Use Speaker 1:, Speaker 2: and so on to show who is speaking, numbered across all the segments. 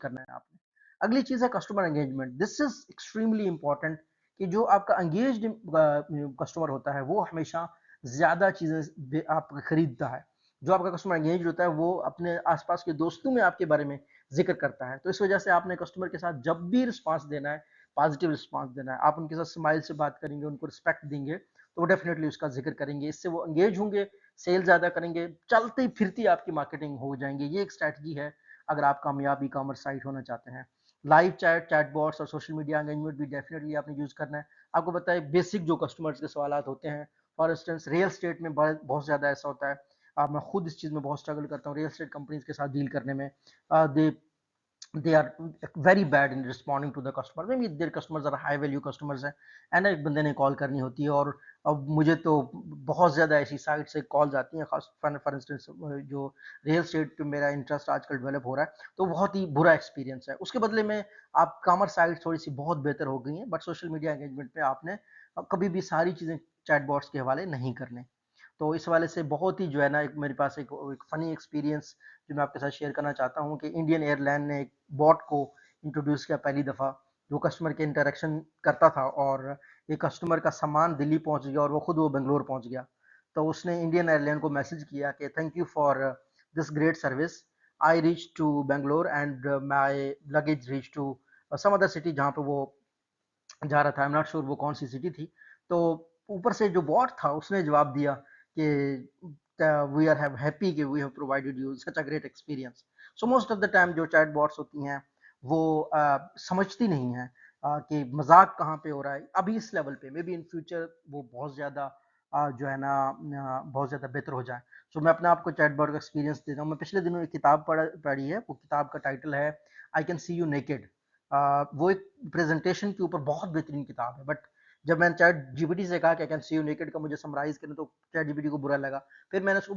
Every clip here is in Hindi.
Speaker 1: करना है आपने। अगली चीज़ है customer engagement. This is extremely important कि जो आपका एंगेज्ड कस्टमर होता है, वो हमेशा ज़्यादा चीज़ें आपका खरीदता है। जो आपका कस्टमर एंगेज होता है, वो अपने आस-पास के दोस्तों में आपके बारे में ज़िक्र करता है। तो इस वजह से आपने कस्टमर के साथ जब भी रिस्पॉन्स देना है, पॉजिटिव रिस्पॉन्स देना है। आप उनके साथ स्माइल से बात करेंगे, उनको रिस्पेक्ट देंगे, तो वो डेफ़िनेटली उसका ज़िक्र करेंगे। इससे वो एंगेज होंगे, सेल ज़्यादा करेंगे, चलती-फिरती आपकी मार्केटिंग हो जाएँगी। ये एक स्ट्रैटेजी है, अगर आप कामयाब ई-कॉमर्स साइट होना चाहते हैं। लाइव चैट, चैटबॉट्स और सोशल मीडिया एंगेजमेंट भी डेफ़िनेटली आपने यूज़ करना है। आपको पता है बेसिक जो कस्टमर्स के सवालात होते हैं, फॉर इंस्टेंस रियल एस्टेट में बहुत ज़्यादा ऐसा होता है। मैं खुद इस चीज़ में बहुत स्ट्रगल करता हूँ रियल एस्टेट कंपनीज़ के साथ डील करने में। दे they are very bad in responding to the customer, maybe their customers are high value customers हैं, है ना, एक बंदे ने कॉल करनी होती है और अब मुझे तो बहुत ज़्यादा ऐसी साइट से कॉल्स आती हैं, खास फॉर इंस्टेंस जो रियल स्टेट पे मेरा इंटरेस्ट आजकल डेवलप हो रहा है, तो बहुत ही बुरा एक्सपीरियंस है। उसके बदले में आप कॉमर्स साइट थोड़ी सी बहुत बेहतर हो गई हैं, बट सोशल मीडिया एंगेजमेंट पे आपने कभी भी सारी चीज़ें चैटबॉट्स के हवाले नहीं करने। तो इस हवाले से बहुत ही जो है ना, एक मेरे पास एक फ़नी एक्सपीरियंस जो मैं आपके साथ शेयर करना चाहता हूँ कि इंडियन एयरलाइन ने एक बॉट को इंट्रोड्यूस किया पहली दफ़ा, जो कस्टमर के इंटरेक्शन करता था और एक कस्टमर का सामान दिल्ली पहुँच गया और वो बेंगलोर पहुँच गया। तो उसने इंडियन एयरलाइन को मैसेज किया कि thank you for this great service. I reach to Bangalore and my luggage reach to some other city, जहाँ पे वो जा रहा था। आई एम नॉट श्योर वो कौन सी सिटी थी। तो ऊपर से जो बॉट था उसने जवाब दिया कि वी आर हैव हैप्पी कि we have provided you such a great experience. So most of the time जो चैट बॉट्स होती हैं वो समझती नहीं हैं कि मजाक कहाँ पे हो रहा है अभी इस लेवल पे। मे बी इन फ्यूचर वो बहुत ज़्यादा जो है ना बहुत ज़्यादा बेहतर हो जाए। सो मैं अपने आप को चैट बॉट का एक्सपीरियंस देता हूँ। मैं पिछले दिनों एक किताब पढ़ी है। वो किताब का टाइटल है I can see you naked. वो एक प्रेजेंटेशन के ऊपर बहुत बेहतरीन किताब है, बट जब मैंने चैट जीपीटी से कहा कि I can see you naked का मुझे समराइज करना, तो चैट जीपीटी को बुरा लगा। फिर मैंने उसको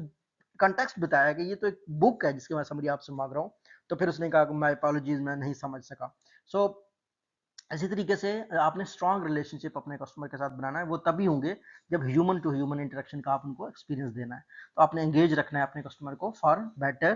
Speaker 1: कंटेक्स्ट बताया कि ये तो एक बुक है जिसकी मैं समरी आपसे मांग रहा हूँ। तो फिर उसने कहा कि माय अपॉलॉजीज, मैं नहीं समझ सका। सो इसी तरीके से आपने स्ट्रॉन्ग रिलेशनशिप अपने कस्टमर के साथ बनाना है। वो तभी होंगे जब ह्यूमन टू ह्यूमन इंटरेक्शन का आप उनको एक्सपीरियंस देना है। तो आपने एंगेज रखना है अपने कस्टमर को फॉर बेटर